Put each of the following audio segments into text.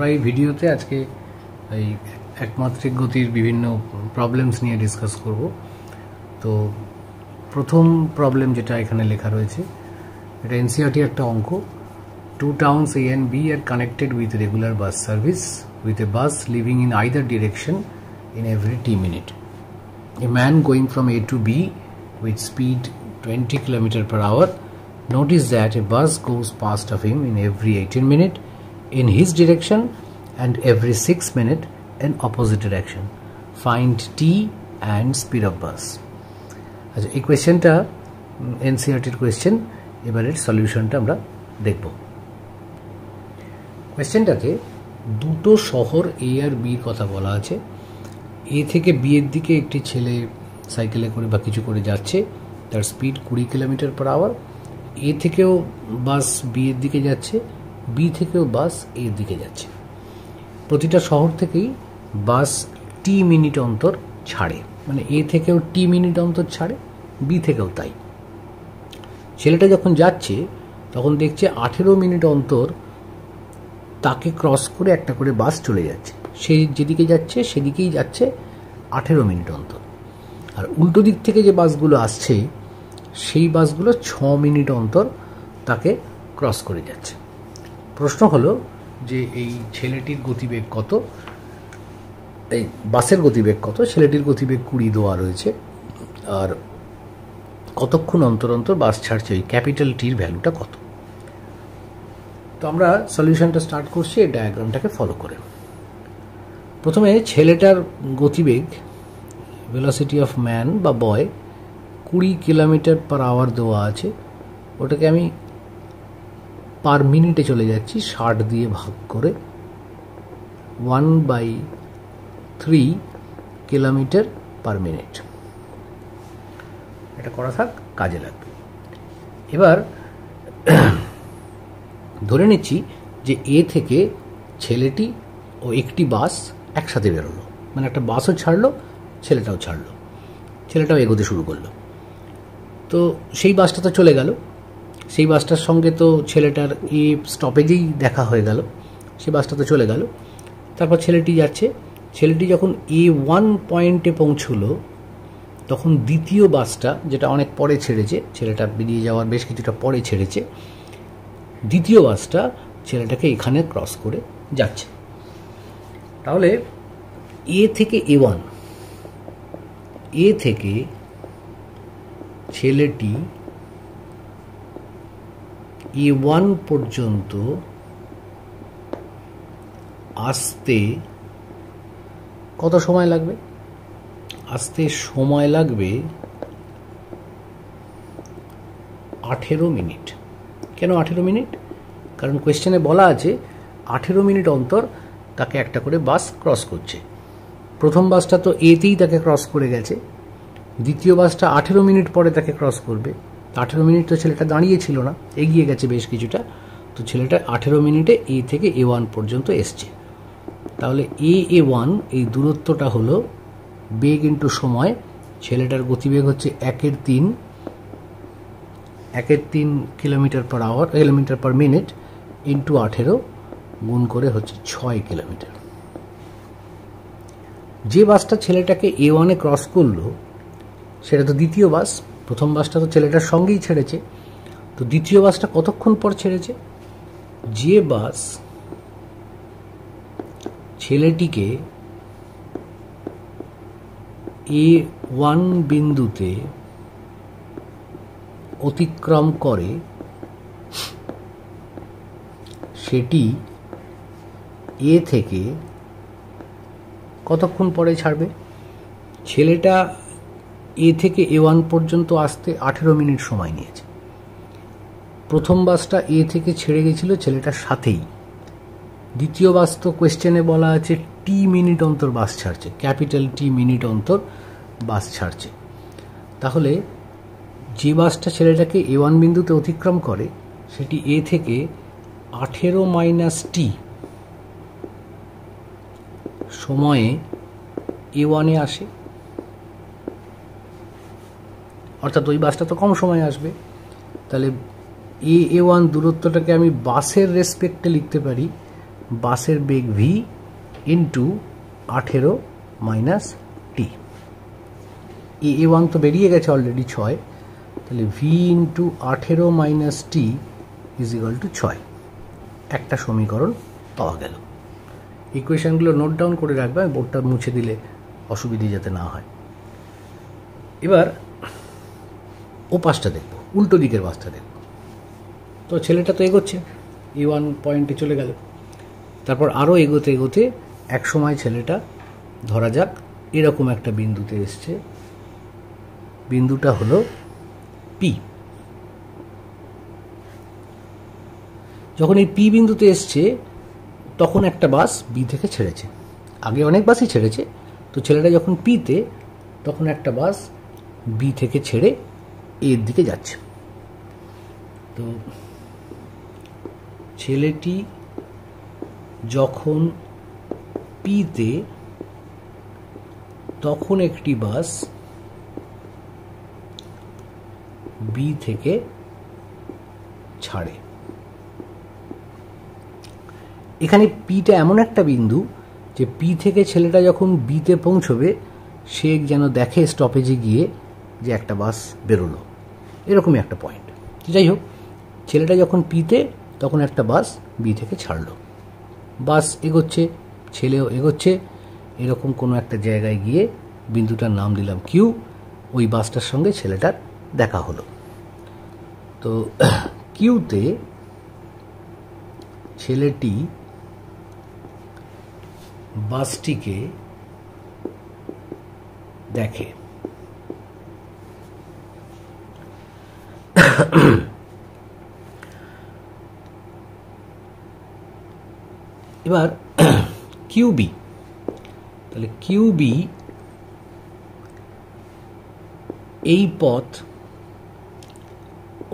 আমরা এই ভিডিওতে আজকে এই একমাত্রিক গতির বিভিন্ন প্রবলেমস নিয়ে ডিসকাস করব। তো প্রথম প্রবলেম যেটা এখানে লেখা রয়েছে, এটা এনসিইআরটি একটা অঙ্ক। Two towns A and B are connected with regular bus service with a bus leaving in either direction in every T minute. A man going from A to B with speed 20 km/h noticed that a bus goes past of him in every 18 minutes in his direction and every 6 minutes in opposite direction. Find T and speed of bus. আচ্ছা, এই কোয়েশ্চেনটা এনসিইআরটির question. এবারের সলিউশনটা আমরা দেখব। কোয়েশ্চেনটাতে দুটো শহর এ আর বির কথা বলা আছে। এ থেকে বি এর দিকে একটি ছেলে সাইকেলে করে বা কিছু করে যাচ্ছে, তার স্পিড 20 km/h। এ থেকেও বাস বি এর দিকে যাচ্ছে, বি থেকেও বাস এর দিকে যাচ্ছে। প্রতিটা শহর থেকেই বাস টি মিনিট অন্তর ছাড়ে, মানে এ থেকেও টি মিনিট অন্তর ছাড়ে, বি থেকেও তাই। ছেলেটা যখন যাচ্ছে তখন দেখছে 18 মিনিট অন্তর তাকে ক্রস করে একটা করে বাস চলে যাচ্ছে। সে যেদিকে যাচ্ছে সেদিকেই যাচ্ছে 18 মিনিট অন্তর। আর উল্টো দিক থেকে যে বাসগুলো আসছে সেই বাসগুলো 6 মিনিট অন্তর তাকে ক্রস করে যাচ্ছে। প্রশ্ন হলো যে এই ছেলেটির গতিবেগ কত, এই বাসের গতিবেগ কত। ছেলেটির গতিবেগ 20 দেওয়া রয়েছে, আর কতক্ষণ অন্তর অন্তর বাস ছাড়ছে, ওই ক্যাপিটাল টির ভ্যালুটা কত। তো আমরা সলিউশনটা স্টার্ট করছি এই ডায়াগ্রামটাকে ফলো করে। প্রথমে ছেলেটার গতিবেগ, ভেলোসিটি অফ ম্যান বা বয় 20 km/h দেওয়া আছে। ওটাকে আমি পার মিনিটে চলে যাচ্ছি 60 দিয়ে ভাগ করে 1/3 km/min। এটা করা থাক, কাজে লাগবে। এবার ধরে নিচ্ছি যে এ থেকে ছেলেটি ও একটি বাস একসাথে বেরোলো, মানে একটা বাসও ছাড়লো, ছেলেটাও ছাড়লো, ছেলেটাও এগোতে শুরু করলো। তো সেই বাসটা তো চলে গেল, সেই বাসটার সঙ্গে তো ছেলেটার এ স্টপেজেই দেখা হয়ে গেল, সেই বাসটা তো চলে গেল। তারপর ছেলেটি যাচ্ছে, ছেলেটি যখন A1 পয়েন্টে পৌঁছলো তখন দ্বিতীয় বাসটা, যেটা অনেক পরে ছেড়েছে, ছেলেটা বেরিয়ে যাওয়ার বেশ কিছুটা পরে ছেড়েছে, দ্বিতীয় বাসটা ছেলেটাকে এখানে ক্রস করে যাচ্ছে। তাহলে এ থেকে A1, এ থেকে ছেলেটি A1 পর্যন্ত আসতে কত সময় লাগবে? আসতে সময় লাগবে 18 মিনিট। কেন 18 মিনিট? কারণ কোয়েশ্চেনে বলা আছে 18 মিনিট অন্তর তাকে একটা করে বাস ক্রস করছে। প্রথম বাসটা তো এতেই তাকে ক্রস করে গেছে, দ্বিতীয় বাসটা 18 মিনিট পরে তাকে ক্রস করবে। 18 মিনিট তো ছেলেটা দাঁড়িয়ে ছিল না, এগিয়ে গেছে বেশ কিছুটা। তো ছেলেটা 18 মিনিটে এ থেকে A1 পর্যন্ত এসছে। তাহলে A1 এই দূরত্বটা হলো বেগ ইন্টু সময়। ছেলেটার গতিবেগ হচ্ছে 1/3 km/min ইন্টু 18 গুণ করে হচ্ছে 6 কিলোমিটার। যে বাসটা ছেলেটাকে A1-এ ক্রস করলো সেটা তো দ্বিতীয় বাস। প্রথম বাসটা তো ছেলেটার সঙ্গেই ছেড়েছে, তো দ্বিতীয় বাসটা কতক্ষণ পর ছেড়েছে? যে বাস ছেলেটিকে A1 বিন্দুতে অতিক্রম করে সেটি এ থেকে কতক্ষণ পরে ছাড়বে? ছেলেটা এ থেকে A1 পর্যন্ত আসতে 18 মিনিট সময় নিয়েছে। প্রথম বাসটা এ থেকে ছেড়ে গেছিল ছেলেটার সাথেই। দ্বিতীয় বাস তো কোয়েশ্চেনে বলা আছে টি মিনিট অন্তর বাস ছাড়ছে, ক্যাপিটাল টি মিনিট অন্তর বাস ছাড়ছে। তাহলে যে বাসটা ছেলেটাকে A1 বিন্দুতে অতিক্রম করে সেটি এ থেকে 18 - টি সময়ে A1-এ আসে, অর্থাৎ ওই বাসটা তো কম সময় আসবে। তাহলে A1 দূরত্বটাকে আমি বাসের রেসপেক্টে লিখতে পারি বাসের বেগ ভি ইন্টু 18 মাইনাস টি। A1 তো বেরিয়ে গেছে অলরেডি 6, তাহলে V into 18 minus T is equal two 6। একটা সমীকরণ পাওয়া গেল। ইকুয়েশনগুলো নোট ডাউন করে রাখবে, আমি বোর্ডটা মুছে দিলে অসুবিধে যাতে না হয়। এবার ও পাশটা দেখবো, উল্টো দিকের পাশটা দেখবো। তো ছেলেটা তো এগোচ্ছে, A1 পয়েন্টে চলে গেল। তারপর আরও এগোতে এগোতে এক সময় ছেলেটা ধরা যাক এরকম একটা বিন্দুতে এসছে, বিন্দুটা হলো পি। যখন এই পি বিন্দুতে এসছে তখন একটা বাস বি থেকে ছেড়েছে, আগে অনেক বাসই ছেড়েছে। তো ছেলেটা যখন পিতে, তখন একটা বাস বি থেকে ছেড়ে এর দিকে যাচ্ছে। তো ছেলেটি যখন পিতে, তখন একটি বাস বি থেকে ছাড়ে। এখানে পিটা এমন একটা বিন্দু যে পি থেকে ছেলেটা যখন বিতে পৌঁছবে, সে যেন দেখে স্টপেজে গিয়ে যে একটা বাস বেরোলো, এরকমই একটা পয়েন্ট। যাই হোক, ছেলেটা যখন পিতে, তখন একটা বাস বি থেকে ছাড়লো। বাস এগোচ্ছে, ছেলেও এগোচ্ছে, এরকম কোনো একটা জায়গায় গিয়ে বিন্দুটার নাম দিলাম কিউ। ওই বাসটার সঙ্গে ছেলেটার দেখা হলো। তো কিউতে ছেলেটি বাসটিকে দেখে। এবার কিউবি, তাহলে কিউবি এই পথ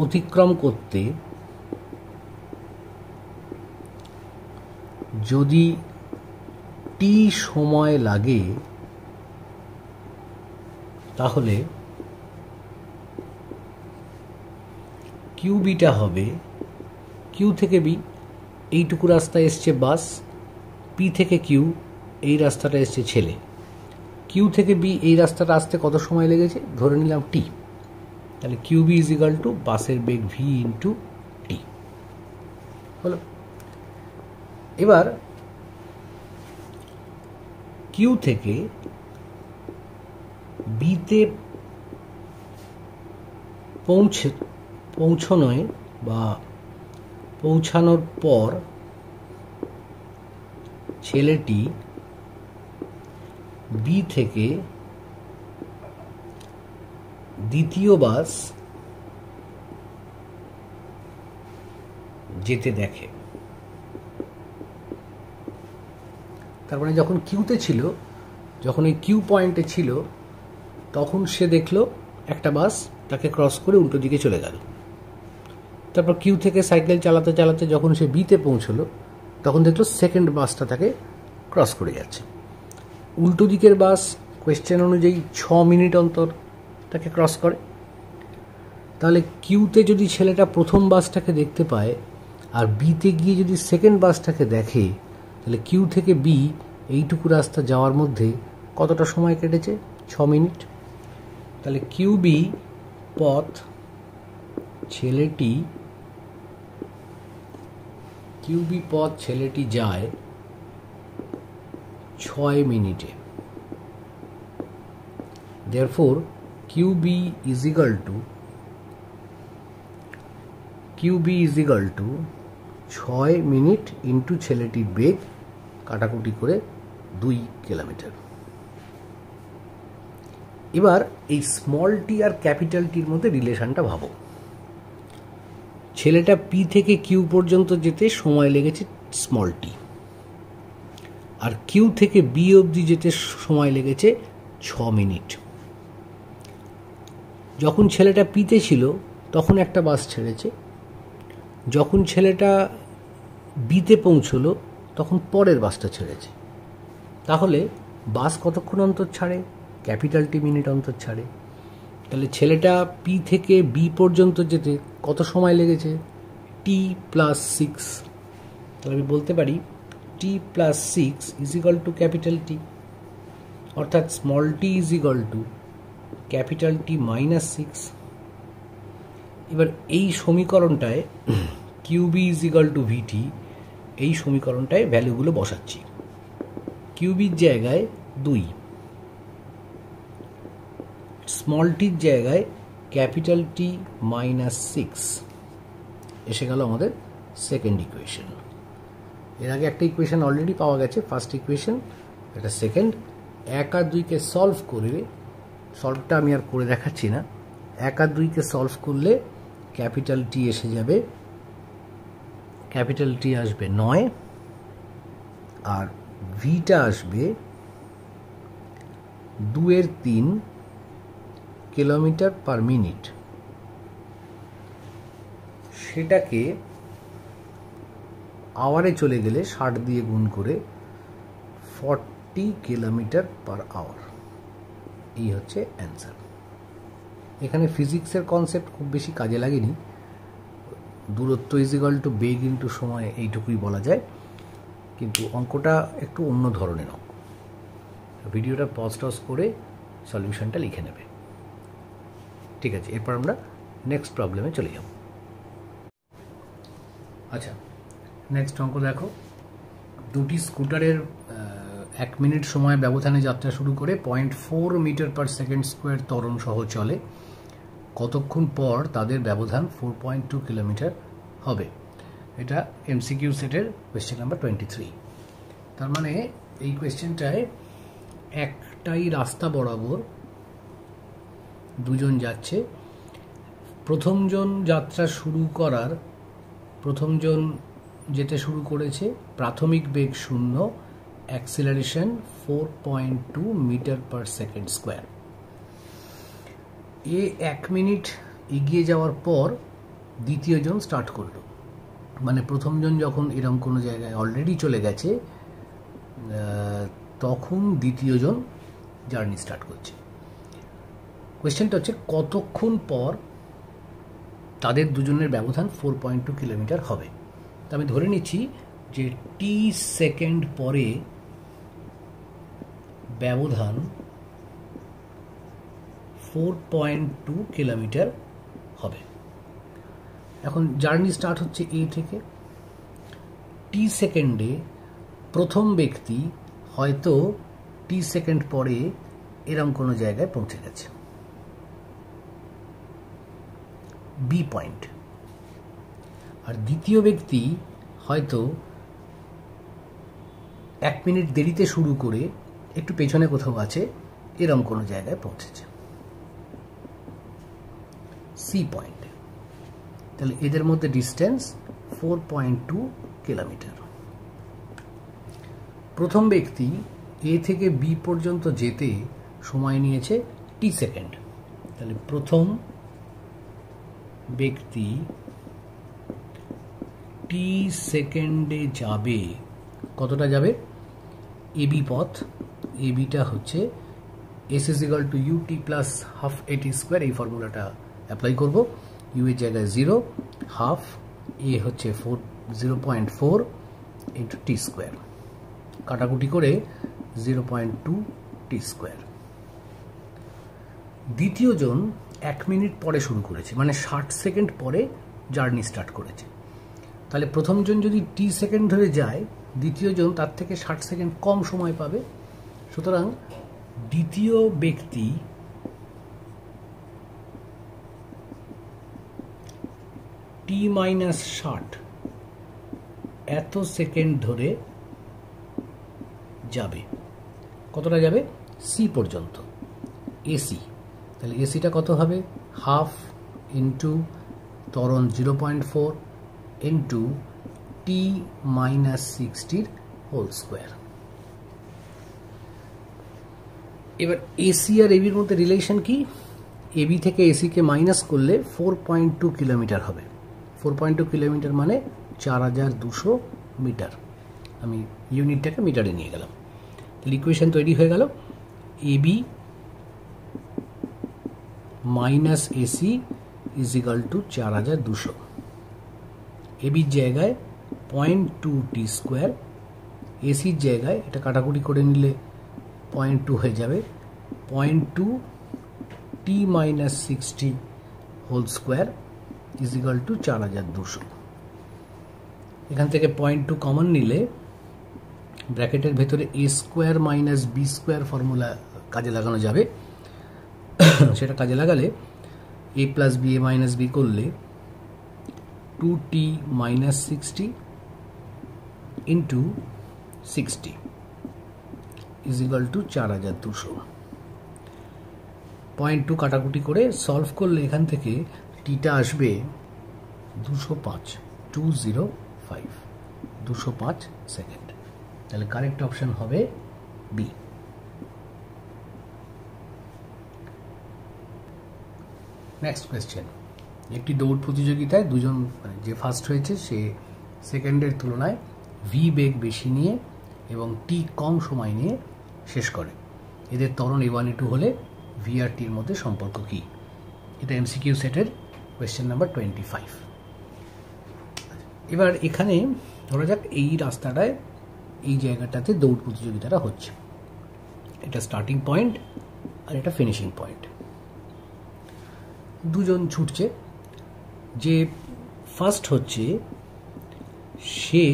অতিক্রম করতে যদি টি সময় লাগে, তাহলে কিউবিটা হবে কিউ থেকে বি, এইটুকু রাস্তা এসছে বাস, পি থেকে কিউ এই রাস্তাটা এসছে ছেলে, কিউ থেকে বি এই রাস্তাটা আসতে কত সময় লেগেছে ধরে নিলাম টি। তাহলে কিউবি ইজ ইকাল টু বাসের বেগ ভি ইন্টু টি হলো। এবার কিউ থেকে বিতে পৌঁছানোয় বা পৌঁছানোর পর ছেলেটি বি থেকে দ্বিতীয় বাস যেতে দেখে। তার মানে যখন কিউতে ছিল, যখন এই কিউ পয়েন্টে ছিল, তখন সে দেখলো একটা বাস তাকে ক্রস করে উল্টো দিকে চলে গেল। তারপর কিউ থেকে সাইকেল চালাতে চালাতে যখন সে বিতে পৌঁছলো, তখন দেখলো সেকেন্ড বাসটা তাকে ক্রস করে যাচ্ছে। উল্টো দিকের বাস কোয়েশ্চেন অনুযায়ী 6 মিনিট অন্তর তাকে ক্রস করে। তাহলে কিউতে যদি ছেলেটা প্রথম বাসটাকে দেখতে পায় আর বিতে গিয়ে যদি সেকেন্ড বাসটাকে দেখে, তাহলে কিউ থেকে বি এইটুকু রাস্তা যাওয়ার মধ্যে কতটা সময় কেটেছে? 6 মিনিট। তাহলে কিউবি পথ ছেলেটি যায় 6 মিনিটে। Therefore, QB is equal to 6 minute into ছেলেটির বেগ, কাটাকুটি করে 2 কিলোমিটার। এবার এই স্মল টি আর ক্যাপিটাল টির মধ্যে রিলেশনটা ভাবো। ছেলেটা পি থেকে কিউ পর্যন্ত যেতে সময় লেগেছে স্মল টি, আর কিউ থেকে বি অবধি যেতে সময় লেগেছে 6 মিনিট। যখন ছেলেটা পিতে ছিল তখন একটা বাস ছেড়েছে, যখন ছেলেটা বিতে পৌঁছলো তখন পরের বাসটা ছেড়েছে। তাহলে বাস কতক্ষণ অন্তর ছাড়ে? ক্যাপিটাল টি মিনিট অন্তর ছাড়ে। তাহলে ছেলেটা পি থেকে বি পর্যন্ত যেতে কত সময় লেগেছে? T plus 6। তাহলে আমি বলতে পারি T plus 6 is equal to capital T, অর্থাৎ small T is equal to capital T minus 6। এবার এই সমীকরণটায় QB is equal to VT, এই সমীকরণটায় ভ্যালুগুলো বসাচ্ছি। কিউবির জায়গায় 2, স্মল টির জায়গায় ক্যাপিটাল টি মাইনাস 6 এসে গেল আমাদের সেকেন্ড ইকুয়েশন। এর আগে একটা ইকুয়েশন অলরেডি পাওয়া গেছে, ফার্স্ট ইকুয়েশন, এটা সেকেন্ড। 1 আর 2কে সলভ করে, সলভটা আমি আর করে দেখাচ্ছি না, 1 আর 2কে সলভ করলে ক্যাপিটাল টি এসে যাবে, ক্যাপিটাল টি আসবে 9 আর ভিটা আসবে 2/3 কিলোমিটার পার মিনিট। সেটাকে আওয়ারে চলে গেলে 60 দিয়ে গুণ করে 40 কিলোমিটার পার আওয়ার। এই হচ্ছে অ্যান্সার। এখানে ফিজিক্সের কনসেপ্ট খুব বেশি কাজে লাগেনি, দূরত্ব is equal two beg into সময়, এইটুকুই বলা যায়, কিন্তু অঙ্কটা একটু অন্য ধরনের অঙ্ক। ভিডিওটা পজ টজ করে সলিউশনটা লিখে নেবে। ঠিক আছে, এরপর আমরা নেক্সট প্রবলেমে চলে যাব। আচ্ছা, নেক্সট অঙ্ক দেখো। দুটি স্কুটারের 1 মিনিট সময় ব্যবধানে যাত্রা শুরু করে 0.4 মিটার পার সেকেন্ড স্কোয়ার ত্বরণ সহ চলে, কতক্ষণ পর তাদের ব্যবধান 4.2 কিলোমিটার হবে? এটা এমসিকিউ সেটের কোয়েশ্চেন নাম্বার 23। তার মানে এই কোয়েশ্চেনটায় একটাই রাস্তা বরাবর দুজন যাচ্ছে। প্রথমজন যেতে শুরু করেছে, প্রাথমিক বেগ 0, acceleration 4.2 metre per second square. 1 minute এগিয়ে যাওয়ার পর দ্বিতীয়জন স্টার্ট করলো, মানে প্রথমজন যখন এরকম কোনো জায়গায় অলরেডি চলে গেছে, তখন দ্বিতীয়জন জার্নি স্টার্ট করছে। কোয়েশ্চেনটা হচ্ছে কতক্ষণ পর তাদের দুজনের ব্যবধান 4.2 কিলোমিটার হবে। তো আমি ধরে নিচ্ছি যে টি সেকেন্ড পরে ব্যবধান 4.2 কিলোমিটার হবে। এখন জার্নি স্টার্ট হচ্ছে এ থেকে। টি সেকেন্ডে প্রথম ব্যক্তি হয়তো টি সেকেন্ড পরে এরকম কোনো জায়গায় পৌঁছে গেছে, বি পয়েন্ট। আর দ্বিতীয় ব্যক্তি হয়তো 1 মিনিট দেরিতে শুরু করে একটু পেছনে কোথাও আছে, এরকম কোনো জায়গায় পৌঁছেছে, সি পয়েন্ট। তাহলে এদের মধ্যে ডিস্টেন্স 4.2 কিলোমিটার। প্রথম ব্যক্তি এ থেকে বি পর্যন্ত যেতে সময় নিয়েছে টি সেকেন্ড। তাহলে প্রথম ব্যক্তি টি সেকেন্ডে যাবে, কতটা যাবে? এবি পথ, এবিটা হচ্ছে S is equal to U T plus half at square. এই ফর্মুলাটা অ্যাপ্লাই করব। ইউ এর জায়গায় 0, হাফ, এ হচ্ছে 0.4 ইন্টু টি স্কোয়ার, কাটাকুটি করে 0.2 টি স্কোয়ার। দ্বিতীয়জন 1 মিনিট পরে শুরু করেছে, মানে 60 সেকেন্ড পরে জার্নি স্টার্ট করেছে। তাহলে প্রথমজন যদি টি সেকেন্ড ধরে যায়, দ্বিতীয়জন তার থেকে 60 সেকেন্ড কম সময় পাবে। সুতরাং দ্বিতীয় ব্যক্তি টি মাইনাস 60 এত সেকেন্ড ধরে যাবে। কতটা যাবে? সি পর্যন্ত, এসি। তাহলে এসিটা কত হবে? হাফ ইন্টু ত্বরণ 0.4 into T minus 60 whole square. এবার এসি আর এবির মধ্যে রিলেশন কি? এবি থেকে এসিকে মাইনাস করলে 4.2 কিলোমিটার হবে। 4.2 কিলোমিটার মানে 4200 মিটার। আমি ইউনিটটাকে মিটারে নিয়ে গেলাম। তাহলে ইকুয়েশন তৈরি হয়ে গেল, AB minus AC is equal to 4200। এবির জায়গায় 0.2 টি স্কোয়ার এসির জায়গায় এটা কাটাকুটি করে নিলে 0.2 হয়ে যাবে, 0.2 T minus 60 whole square is equal to 4200। এখান থেকে 0.2 কমন নিলে ব্র্যাকেটের ভেতরে A square minus B square formula কাজে লাগানো যাবে। সেটা কাজে লাগালে A plus B A minus B করলে 2t minus 60 into 60 is equal to 4200। 0.2 কাটাকুটি করে সলভ করলে এখান থেকে টিটা আসবে 205 সেকেন্ড। তাহলে কারেক্ট অপশন হবে বি। নেক্সট কোয়েশ্চেন, একটি দৌড় প্রতিযোগিতায় দুজন যে ফার্স্ট হয়েছে সে সেকেন্ডের তুলনায় ভি বেগ বেশি নিয়ে এবং টি কম সময় নিয়ে শেষ করে। এদের ত্বরণ A1 A2 হলে ভি আর টির মধ্যে সম্পর্ক কী? এটা এমসিকিউ সেটের কোয়েশ্চেন নাম্বার 25। এবার এখানে ধরা যাক এই রাস্তাটায় এই জায়গাটাতে দৌড় প্রতিযোগিতাটা হচ্ছে, এটা স্টার্টিং পয়েন্ট আর এটা ফিনিশিং পয়েন্ট। দুজন ছুটছে, যে ফার্স্ট হচ্ছে সে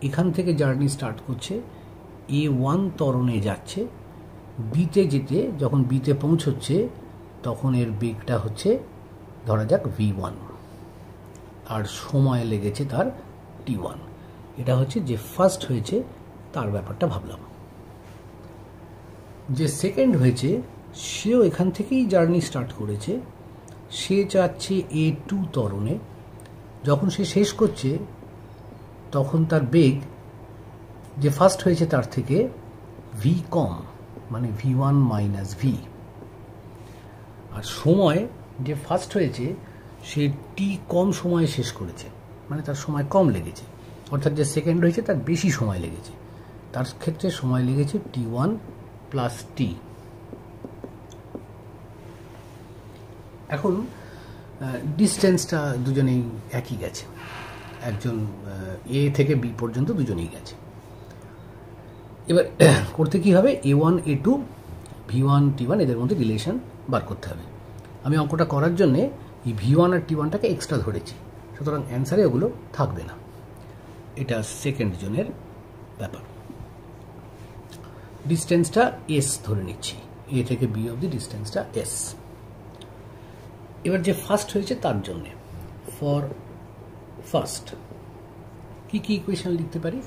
এখান থেকে জার্নি স্টার্ট করছে, A1 ত্বরণে যাচ্ছে, বিতে যেতে যখন বিতে পৌঁছচ্ছে তখন এর বেগটা হচ্ছে ধরা যাক V1 আর সময় লেগেছে তার T1। এটা হচ্ছে যে ফার্স্ট হয়েছে তার ব্যাপারটা ভাবলাম। যে সেকেন্ড হয়েছে সেও এখান থেকেই জার্নি স্টার্ট করেছে, সে চাচ্ছে A2 ত্বরণে, যখন সে শেষ করছে তখন তার বেগ যে ফার্স্ট হয়েছে তার থেকে V কম, মানে V1 মাইনাস ভি, আর সময় যে ফার্স্ট হয়েছে সে টি কম সময়ে শেষ করেছে, মানে তার সময় কম লেগেছে, অর্থাৎ যে সেকেন্ড হয়েছে তার বেশি সময় লেগেছে, তার ক্ষেত্রে সময় লেগেছে T1 প্লাস টি। এখন ডিস্টেন্সটা দুজনেই একই গেছে, একজন এ থেকে বি পর্যন্ত দুজনেই গেছে। এবার করতে কি হবে, A1 A2 V1 T1 এদের মধ্যে রিলেশন বার করতে হবে। আমি অঙ্কটা করার জন্যে এই V1 আর T1টাকে এক্সট্রা ধরেছি, সুতরাং অ্যান্সারে ওগুলো থাকবে না। এটা সেকেন্ড জনের ব্যাপার। ডিস্টেন্সটা এস ধরে নিচ্ছি, এ থেকে বি অবধি ডিস্টেন্সটা এস। এবার যে ফার্স্ট হয়েছে তার জন্যে ফর ফার্স্ট কি কি ইকুয়েশন লিখতে পারি?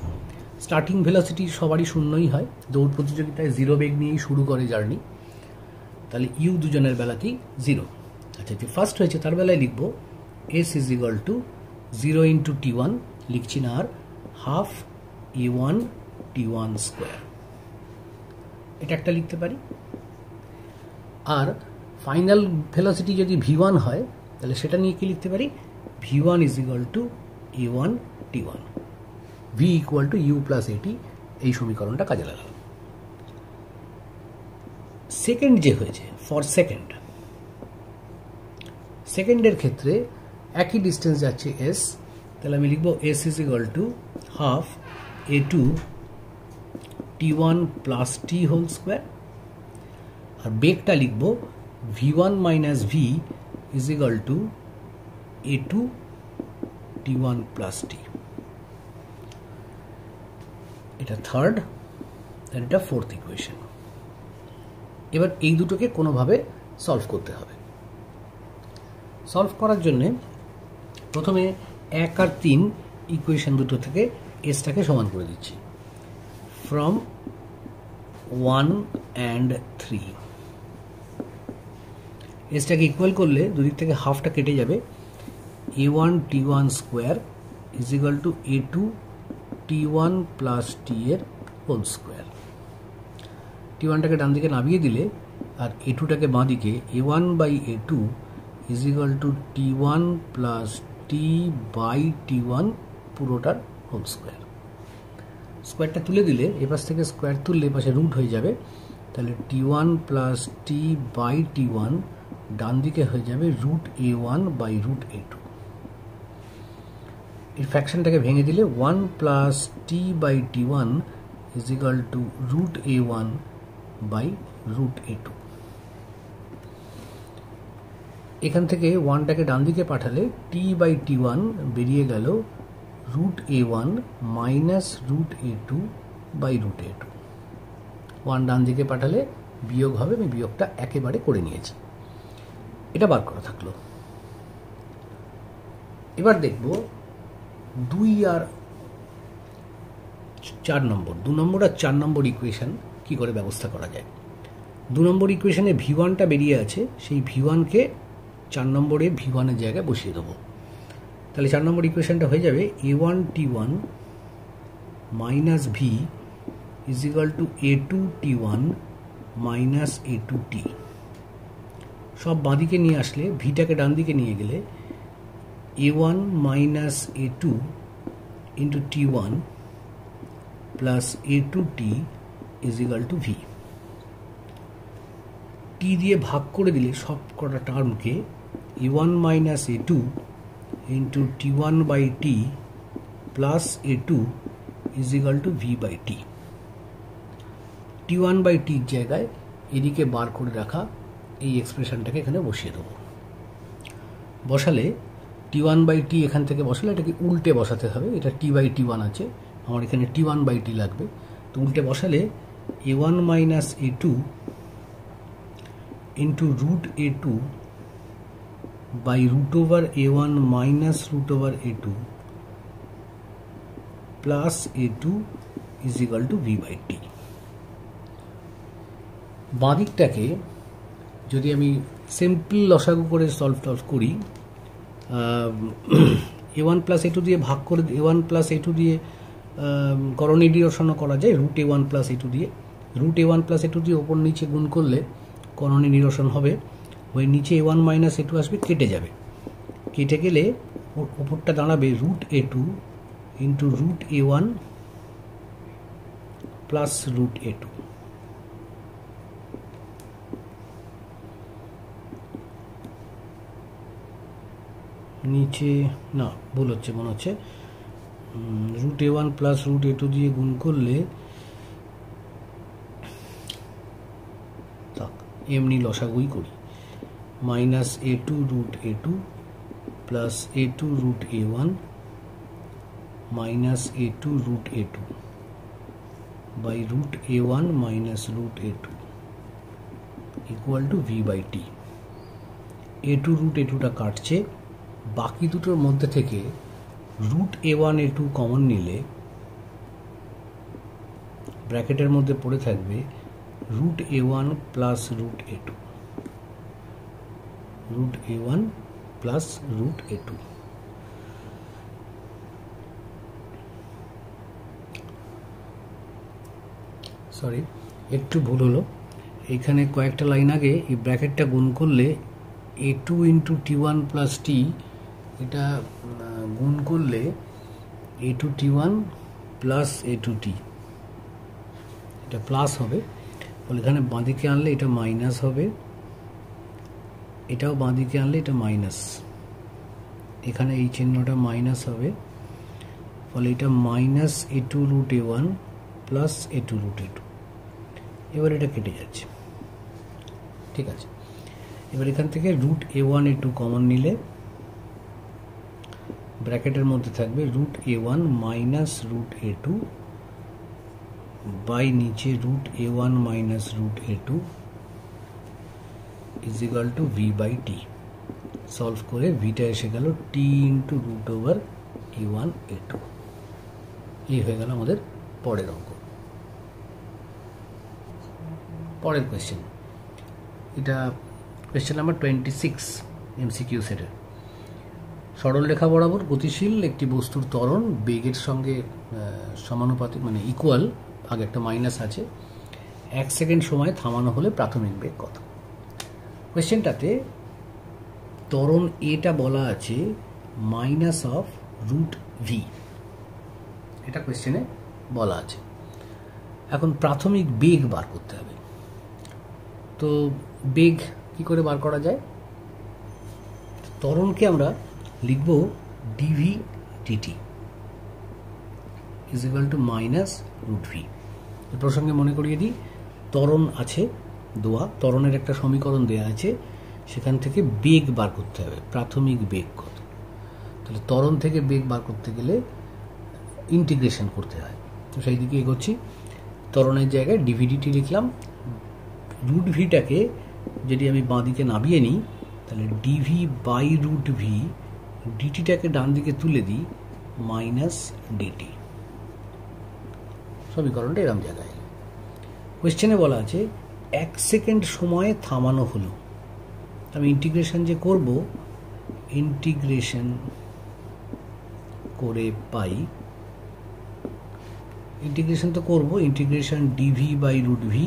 স্টার্টিং ভেলোসিটি সবারই শূন্যই হয়, দৌড় প্রতিযোগিতায় জিরো বেগ নিয়েই শুরু করে জার্নি, তাহলে ইউ দুজনের বেলাতেই জিরো। আচ্ছা, যে ফার্স্ট হয়েছে তার বেলায় লিখব S is equal to 0 into T1, লিখছি না আর, হাফ A1 T1 স্কোয়ার, এটা একটা লিখতে পারি। আর ফাইনাল ভেলোসিটি যদি V1 হয় তাহলে সেটা নিয়ে কি লিখতে পারি, V1 is equal to A1 T1, V equal to u plus at, এই সমীকরণটা কাজে লাগালাম। সেকেন্ড যে হয়েছে ফর সেকেন্ড, সেকেন্ডের ক্ষেত্রে একই ডিস্টেন্স যাচ্ছে এস, তাহলে আমি লিখব S is equal to half A2 T1 plus T whole square, আর বেগটা লিখব V1 minus V is equal to A2 T1 plus T. এটা থার্ড, আর এটা ফোর্থ ইকুয়েশন। এবার এই দুটোকে কোনোভাবে সলভ করতে হবে। সলভ করার জন্যে প্রথমে 1 আর 3 ইকুয়েশন দুটো থেকে এসটাকে সমান করে দিচ্ছি। ফ্রম 1 অ্যান্ড 3 এসটাকে ইকুয়াল করলে দুদিক থেকে হাফটা কেটে যাবে, A1 T1 square is equal to A2 T1 plus T এর হোল স্কোয়ার। T1টাকে ডান দিকে নামিয়ে দিলে আর A2টাকে বাঁ দিকে, A1 by A2 is equal to T1 plus T by T1 পুরোটার হোল স্কোয়ার। স্কোয়ারটা তুলে দিলে এপাশ থেকে স্কোয়ার তুললে এপাশে রুট হয়ে যাবে, তাহলে T1 plus T by T1 ডান দিকে হয়ে যাবে root A1 by root A2। এই ফ্র্যাকশনটাকে ভেঙে দিলে 1 plus T by T1 is equal to root a1 by root a2। এখান থেকে 1টাকে ডান দিকে পাঠালে t/t1 বেরিয়ে গেল root a1 minus root a2 by root a2। 1 ডান দিকে পাঠালে বিয়োগ হবে, আমি বিয়োগটা একেবারে করে নিয়েছি। এটা বার করা থাকলো। এবার দেখব 2 আর 4 নম্বর, 2 নম্বর আর 4 নম্বর ইকুয়েশন কি করে ব্যবস্থা করা যায়। 2 নম্বর ইকুয়েশনে v1টা বেরিয়ে আছে, সেই v1কে 4 নম্বরে v1 এর জায়গায় বসিয়ে দেবো। তাহলে 4 নম্বর ইকুয়েশনটা হয়ে যাবে a1t1 minus v is equal two a2t1 minus a2t। সব বাঁদিকে নিয়ে আসলে ভিটাকে ডান দিকে নিয়ে গেলে a1 minus a2 into t1 plus a2t is equal to v। t দিয়ে ভাগ করে দিলে সব কটা টার্মকে a1 minus a2 into t1 by t plus a2 is equal to v by t। t1 by t জায়গায় এদিকে বার করে রাখা এই এক্সপ্রেশনটাকে এখানে বসিয়ে দেবো। বসালে t1 বাই t এখান থেকে বসালে এটাকে উল্টে বসাতে হবে, এটা t বাই t1 আছে, আমার এখানে t1 বাই t লাগবে। তো উল্টে বসালে a1 minus a2 into root a2 by root over a1 minus root over a2 plus a2 is equal to v by t। বাঁদিকটাকে যদি আমি সিম্পল লসাগু করে সলভ করি, a1 প্লাস a2 দিয়ে ভাগ করে a1 প্লাস a2 দিয়ে করণীয় নিরসনও করা যায় রুট a1 প্লাস a2 দিয়ে। রুট a1 প্লাস a2 দিয়ে ওপর নিচে গুণ করলে করণীয় নিরসন হবে, ওই নিচে a1 মাইনাস a2 আসবে, কেটে যাবে। কেটে গেলে ওপরটা দাঁড়াবে root a2 into root a1 plus root a2। নিচে না, ভুল হচ্ছে মনে হচ্ছে, root a1 plus root a2 দিয়ে গুণ করলে এমনি লসাগুই করি, minus a2 root a2 plus a2 root a1 minus a2 root a2 by root a1 minus root a2 equal to v by t। a2 root a2টা কাটছে, বাকি দুটোর মধ্যে থেকে রুট a1 a2 কমন নিলে ব্র্যাকেটের মধ্যে পড়ে থাকবে root a1 plus root a2, root a1 plus root a2। Sorry, একটু ভুল হলো, এখানে কয়েকটা লাইন আগে এই ব্র্যাকেটটা গুণ করলে a2 into t1 plus t, এটা গুণ করলে a2 t1 plus a2 t, এটা প্লাস হবে। ফলে এখানে বাঁদিকে আনলে এটা মাইনাস হবে, এটাও বাঁদিকে আনলে এটা মাইনাস, এখানে এই চিহ্নটা মাইনাস হবে। ফলে এটা minus a2 root a1 plus a2 root a2। এবার এটা কেটে যাচ্ছে, ঠিক আছে। এবার এখান থেকে রুট a1 a2 কমন নিলে ব্র্যাকেটের মধ্যে থাকবে root a1 minus root a2 by নিচে root a1 minus root a2 is equal to v by t। Solve করে ভিটা এসে গেল t into root over a1 a2। এই হয়ে গেল আমাদের পরের অঙ্ক। পরের কোয়েশ্চেন, এটা কোয়েশ্চেন নাম্বার 26 এমসিকিউ সেটের। সরল রেখা বরাবর গতিশীল একটি বস্তুর ত্বরণ বেগের সঙ্গে সমানুপাতিক, মানে ইকুয়াল, আগে একটা মাইনাস আছে, 1 সেকেন্ড সময় থামানো হলে প্রাথমিক বেগ কত। কোয়েশ্চেনটাতে ত্বরণ এটা বলা আছে মাইনাস অফ রুট ভি, এটা কোয়েশ্চেনে বলা আছে। এখন প্রাথমিক বেগ বার করতে হবে। তো বেগ কি করে বার করা যায়? ত্বরণকে আমরা লিখব dv dt is equal to minus root v. এই প্রসঙ্গে মনে করিয়ে দিই, ত্বরণ আছে দেওয়া, ত্বরণের একটা সমীকরণ দেওয়া আছে, সেখান থেকে বেগ বার করতে হবে, প্রাথমিক বেগ কত। তাহলে ত্বরণ থেকে বেগ বার করতে গেলে ইন্টিগ্রেশন করতে হয়, তো সেই দিকে এগোচ্ছি। ত্বরণের জায়গায় ডিভিডিটি লিখলাম, রুট ভিটাকে যদি আমি বাঁ দিকে নামিয়ে নিই তাহলে ডিভি বাই রুট ভি, ডিটিটাকে ডান দিকে তুলে দিই মাইনাস ডিটি। সমীকরণটা এরম জায়গায়। কোয়েশ্চেনে বলা আছে 1 সেকেন্ড সময়ে থামানো হলো। আমি ইন্টিগ্রেশন যে করব, ইন্টিগ্রেশন করে পাই, ইন্টিগ্রেশন তো করব, integration DV by root V,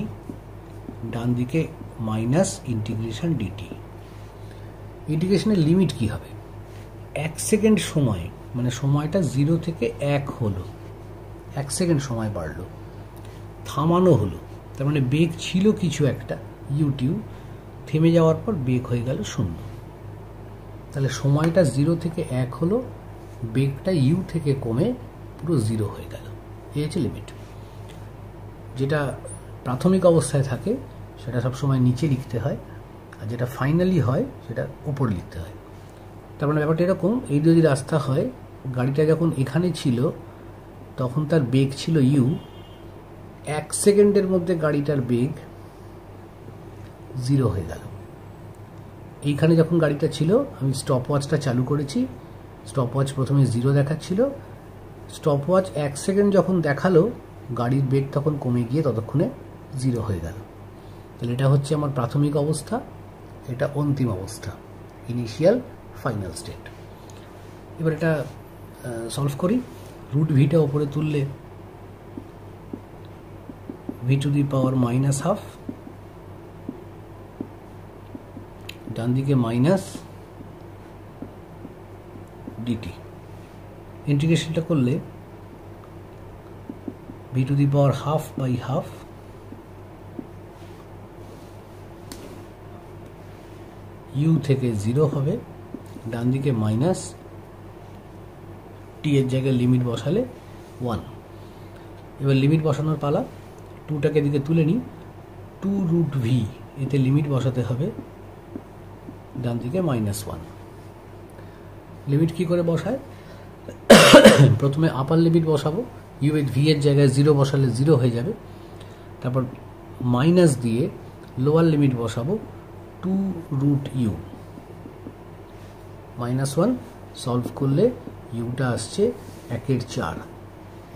ডান দিকে মাইনাস ইন্টিগ্রেশন ডিটি। ইন্টিগ্রেশনের লিমিট কি হবে? 1 সেকেন্ড সময়, মানে সময়টা 0 থেকে 1 হলো, 1 সেকেন্ড সময় বাড়লো, থামানো হলো, তার মানে বেগ ছিল কিছু একটা ইউটিউ, থেমে যাওয়ার পর বেগ হয়ে গেল 0। তাহলে সময়টা 0 থেকে 1 হলো, বেগটা ইউ থেকে কমে পুরো 0 হয়ে গেল, এই হচ্ছে লিমিট। যেটা প্রাথমিক অবস্থায় থাকে সেটা সবসময় নিচে লিখতে হয়, আর যেটা ফাইনালি হয় সেটা উপরে লিখতে হয়। তার মানে ব্যাপারটা এরকম, এই যদি রাস্তা হয়, গাড়িটা যখন এখানে ছিল তখন তার বেগ ছিল ইউ, 1 সেকেন্ডের মধ্যে গাড়িটার বেগ 0 হয়ে গেল। এইখানে যখন গাড়িটা ছিল আমি স্টপ ওয়াচটা চালু করেছি, স্টপ ওয়াচ প্রথমে 0 দেখাচ্ছিল, স্টপ ওয়াচ 1 সেকেন্ড যখন দেখালো গাড়ির বেগ তখন কমে গিয়ে ততক্ষণে 0 হয়ে গেল। তাহলে এটা হচ্ছে আমার প্রাথমিক অবস্থা, এটা অন্তিম অবস্থা, ইনিশিয়াল ফাইনাল স্টেট। এবার এটা সলভ করি। রুট ভিটা ওপরে তুললে V to the power minus half, ডান দিকে মাইনাস ডিটি। ইন্টিগ্রেশনটা করলে V to the power half by half, U থেকে 0 হবে, ডান দিকে মাইনাস, টি এর জায়গায় লিমিট বসালে 1। এবার লিমিট বসানোর পালা, 2টাকে দিকে তুলে নিই, 2 রুট ভি, এতে লিমিট বসাতে হবে, ডান দিকে -1। লিমিট কি করে বসায়? প্রথমে আপার লিমিট বসাবো, ইউ এর ভি এর জায়গায় 0 বসালে 0 হয়ে যাবে, তারপর মাইনাস দিয়ে লোয়ার লিমিট বসাবো, 2 রুট ইউ, -1। সলভ করলে ইউটা আসছে 1/4,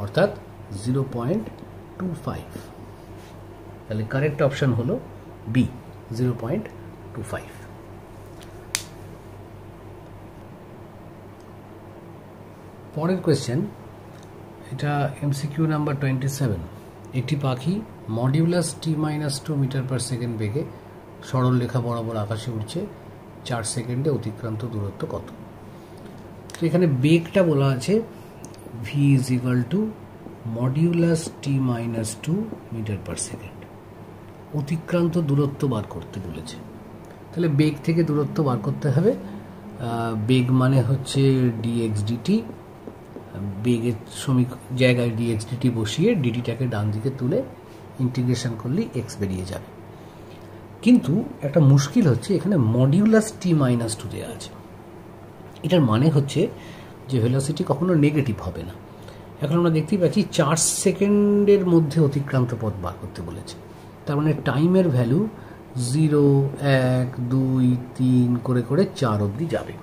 অর্থাৎ 0.25। তাহলে কারেক্ট অপশন হলো বি, 0.25। পরের কোয়েশ্চেন, এটা এমসিকিউ নাম্বার 27। একটি পাখি modulus t-2 metre per second বেগে সরল রেখা বরাবর আকাশে উঠছে, 4 সেকেন্ডে অতিক্রান্ত দূরত্ব কত? তো এখানে বেগটা বলা আছে v is equal to modulus t-2 metre per second, অতিক্রান্ত দূরত্ব বার করতে বলেছে। তাহলে বেগ থেকে দূরত্ব বার করতে হবে। বেগ মানে হচ্ছে dx dt, বেগের জায়গায় dx dt বসিয়ে ডিটিটাকে ডান দিকে তুলে ইন্টিগ্রেশন করলেই এক্স বেরিয়ে যাবে। কিন্তু একটা মুশকিল হচ্ছে, এখানে মডিউলাস t-2 দেওয়া আছে। এটার মানে হচ্ছে যে ভেলোসিটি কখনো নেগেটিভ হবে না। এখন আমরা দেখতেই পাচ্ছি 4 সেকেন্ডের মধ্যে অতিক্রান্ত পথ বার করতে বলেছে, তার মানে টাইমের ভ্যালু 0, 1, 2, 3 করে করে 4 অবধি যাবে।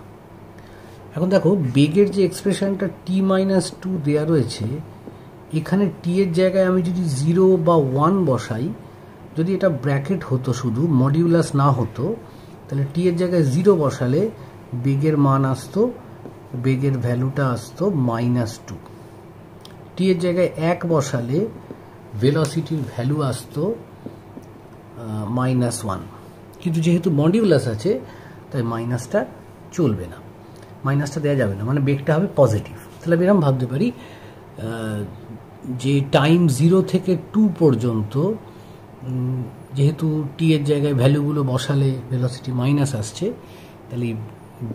এখন দেখো বেগের যে এক্সপ্রেশনটা t-2 দেওয়া রয়েছে, এখানে টি এর জায়গায় আমি যদি 0 বা 1 বসাই, যদি এটা ব্র্যাকেট হতো শুধু, মডিউলাস না হতো, তাহলে টি এর জায়গায় 0 বসালে বেগের মান আসতো, বেগের ভ্যালুটা আসতো -2। টি এর জায়গায় 1 বসালে ভেলোসিটির ভ্যালু আসতো -1। কিন্তু যেহেতু মডিউলাস আছে তাই মাইনাসটা চলবে না, মাইনাসটা দেওয়া যাবে না, মানে বেগটা হবে পজিটিভ। তাহলে আমি এরকম ভাবতে পারি যে টাইম 0 থেকে 2 পর্যন্ত, যেহেতু টি এর জায়গায় ভ্যালুগুলো বসালে ভেলোসিটি মাইনাস আসছে, তাহলে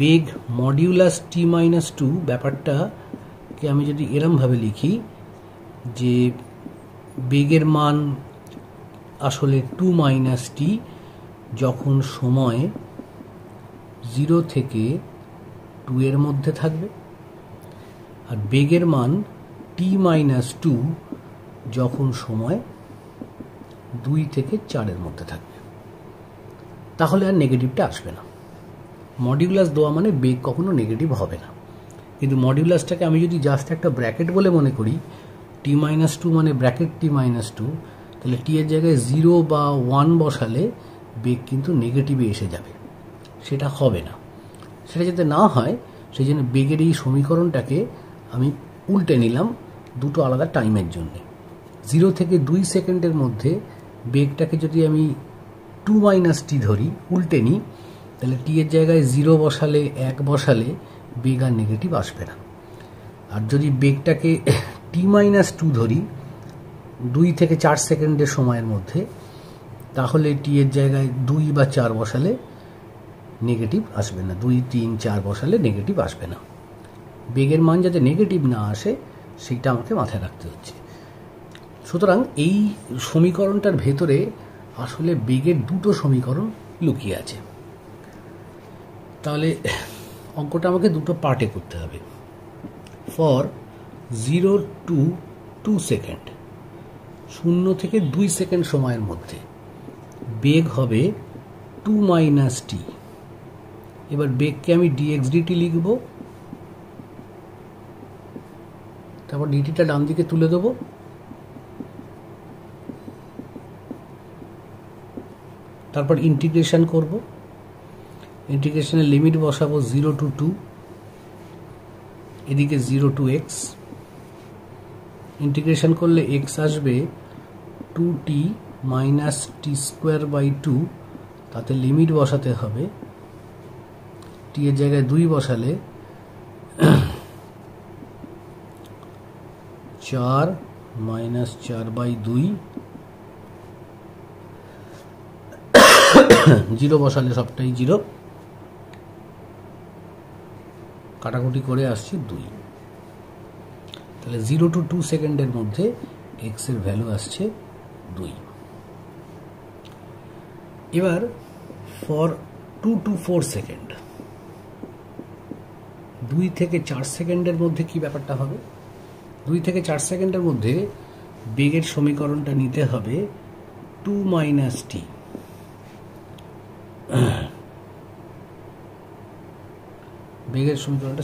বেগ মডিউলাস t-2 ব্যাপারটাকে আমি যদি এরমভাবে লিখি যে বেগের মান আসলে 2 মাইনাস টি যখন সময় 0 থেকে 2 এর মধ্যে থাকবে, আর বেগের মান টি মাইনাস 2 যখন সময় 2 থেকে 4 এর মধ্যে থাকবে। তাহলে আর নেগেটিভটা আসবে না। মডিউলাস দেওয়া মানে বেগ কখনো নেগেটিভ হবে না। কিন্তু মডিউলাসটাকে আমি যদি জাস্ট একটা ব্র্যাকেট বলে মনে করি, টি মাইনাস 2 মানে ব্র্যাকেট টি মাইনাস 2, তাহলে টি এর জায়গায় 0 বা 1 বসালে বেগ কিন্তু নেগেটিভে এসে যাবে, সেটা হবে না। সেটা যাতে না হয় সেই জন্য বেগের এই সমীকরণটাকে আমি উল্টে নিলাম দুটো আলাদা টাইমের জন্যে। 0 থেকে 2 সেকেন্ডের মধ্যে বেগটাকে যদি আমি 2 মাইনাস টি ধরি, উল্টে নিই, তাহলে টি এর জায়গায় 0 বসালে 1 বসালে বেগ আর নেগেটিভ আসবে না। আর যদি বেগটাকে টি মাইনাস 2 ধরি 2 থেকে 4 সেকেন্ডের সময়ের মধ্যে, তাহলে টি এর জায়গায় 2 বা 4 বসালে নেগেটিভ আসবে না। 2, 3, 4 বসালে নেগেটিভ আসবে না। বেগের মান যাতে নেগেটিভ না আসে সেইটা আমাকে মাথায় রাখতে হচ্ছে। সুতরাং এই সমীকরণটার ভেতরে আসলে বেগের দুটো সমীকরণ লুকিয়ে আছে। তাহলে অঙ্কটা আমাকে দুটো পার্টে করতে হবে। ফর 0 to 2 সেকেন্ড, 0 থেকে 2 সেকেন্ড সময়ের মধ্যে বেগ হবে 2 মাইনাস টি। এবার বেগকে আমি ডিএক্স ডিটি লিখব, তারপর ডিটিটা ডান দিকে তুলে দেবো, তারপর ইন্টিগ্রেশন করব। ইন্টিগ্রেশনের লিমিট বসাবো 0 to 2, এদিকে 0 to x। ইন্টিগ্রেশন করলে x আসবে 2t minus T square by 2, তাতে লিমিট বসাতে হবে, টি এর জায়গায় 2 বসালে 4 মাইনাস 4 বাই 2, 0 বসালে সবটাই 0, কাটাকুটি করে আসছি 2। তাহলে 0 to 2 সেকেন্ডের মধ্যে x এর ভ্যালু আসছে 2। এবার ফর 2 to 4 সেকেন্ড, 2 থেকে 4 সেকেন্ডের মধ্যে কি ব্যাপারটা হবে? 2 থেকে 4 সেকেন্ডের মধ্যে বেগের সমীকরণটা নিতে হবে 2 মাইনাস টি। বেগের সমীকরণটা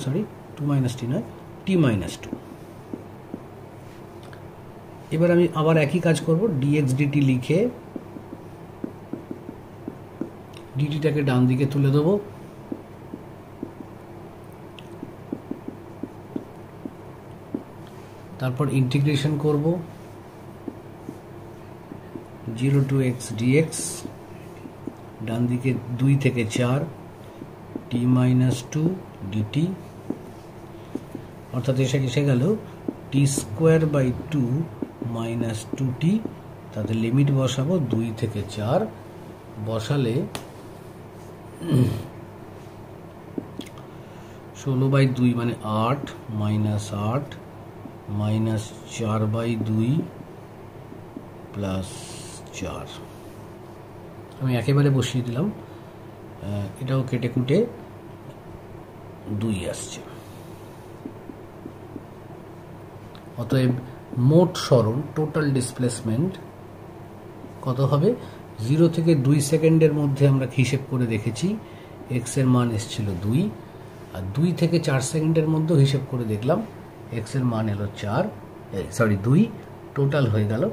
2 মাইনাস টি নয়, টি মাইনাস 2। এবার আমি আবার একই কাজ করব, ডিএক্স ডিটি লিখে ডিটিটাকে ডান দিকে তুলে দেবো, তারপর ইন্টিগ্রেশন করব 0 to x dx, ডান দিকে 2 থেকে 4 টি মাইনাস 2 ডিটি, অর্থাৎ এসে গেল টি স্কোয়ার বাই 2 মাইনাস 2t, তাতে লিমিট বসাবো 2 থেকে 4, বসালে 16 বাই 2 মানে 8 মাইনাস 8 মাইনাস 4 বাই 2 প্লাস 4। আমি একেবারে বসিয়ে দিলাম, এটাও কেটে কুটে 2 আসছে। অতএব মোট সরণ টোটাল ডিসপ্লেসমেন্ট কত হবে? 0 থেকে 2 সেকেন্ডের মধ্যে আমরা হিসেব করে দেখেছি x এর মান এসেছিল 2, আর 2 থেকে 4 সেকেন্ডের মধ্যে হিসেব করে দেখলাম x এর মান এলো 2, টোটাল হয়ে গেল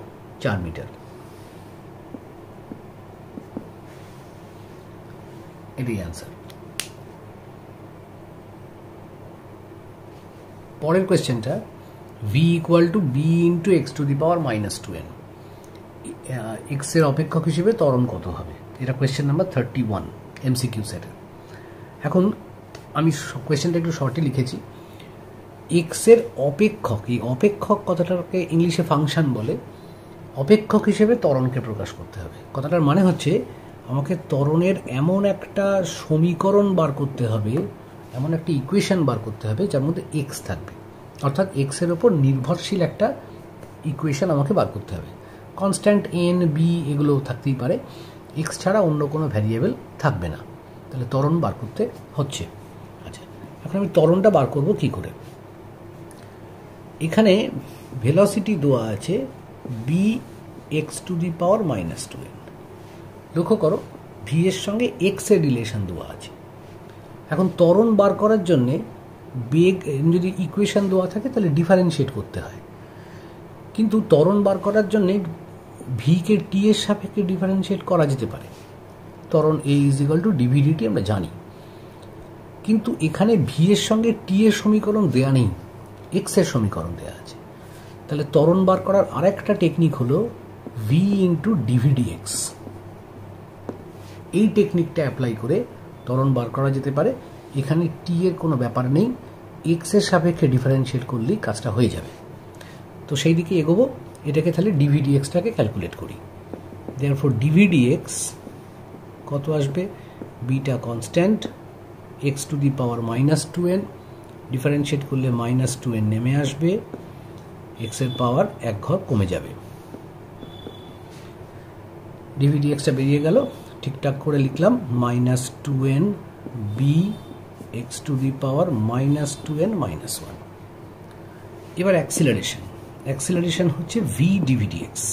4 মিটার। এটাই অ্যান্সার। পরের কোয়েশ্চেনটা, v equal two b into x to the power minus 2n, x এর অপেক্ষক হিসেবে ত্বরণ কত হবে? এটা কোয়েশ্চেন নাম্বার 31 এমসিকিউ সেটের। এখন আমি কোয়েশ্চেনটা একটু শর্টে লিখেছি। এক্স এর অপেক্ষক, এই অপেক্ষক কথাটাকে ইংলিশে ফাংশন বলে, অপেক্ষক হিসেবে ত্বরণকে প্রকাশ করতে হবে। কথাটার মানে হচ্ছে আমাকে ত্বরণের এমন একটা সমীকরণ বার করতে হবে, এমন একটা ইকুয়েশন বার করতে হবে যার মধ্যে এক্স থাকবে, অর্থাৎ এক্স এর ওপর নির্ভরশীল একটা ইকুয়েশন আমাকে বার করতে হবে। কনস্ট্যান্ট এন বি এগুলো থাকতেই পারে, এক্স ছাড়া অন্য কোনো ভ্যারিয়েবল থাকবে না, তাহলে ত্বরণ বার করতে হচ্ছে। আচ্ছা, এখন আমি ত্বরণটা বার করব কি করে? এখানে ভেলোসিটি দেওয়া আছে b x to the power -2n। লক্ষ্য করো ভি এর সঙ্গে এক্স এর রিলেশন দেওয়া আছে। এখন ত্বরণ বার করার জন্যে বেগ যদি ইকুয়েশন দেওয়া থাকে তাহলে ডিফারেন্সিয়েট করতে হয়, কিন্তু ত্বরণ বার করার জন্যে ভিকে টি এর সাপেক্ষে ডিফারেন্সিয়েট করা যেতে পারে। ত্বরণ এ ইজ ইকুয়াল টু ডিভিডিটি আমরা জানি, কিন্তু এখানে ভি এর সঙ্গে টি এর সমীকরণ দেয়া নেই, এক্স এর সমীকরণ দেয়া আছে। তাহলে ত্বরণ বার করার আরেকটা টেকনিক হলো ভি ইন্টু ডিভিডি এক্স। এই টেকনিকটা অ্যাপ্লাই করে ত্বরণ বার করা যেতে পারে। এখানে টি এর কোনো ব্যাপার নেই, এক্স এর সাপেক্ষে ডিফারেন্সিয়েট করলেই কাজটা হয়ে যাবে। তো সেই দিকে এগোবো। এটাকে তাহলে ডিভিডি এক্সটাকে ক্যালকুলেট করি। দেয়ারফর ডিভিডি এক্স কত আসবে? Beta constant, x to the power -2n, differentiate করলে -2n নেমে আসবে, এক্স এর পাওয়ার এক ঘর কমে যাবে। ডিভিডি এক্সটা বেরিয়ে গেল, ঠিকঠাক করে লিখলাম -2n b x to the power -2n -1। এবার অ্যাক্সিলারেশন হচ্ছে ভি ডিভিডি এক্স।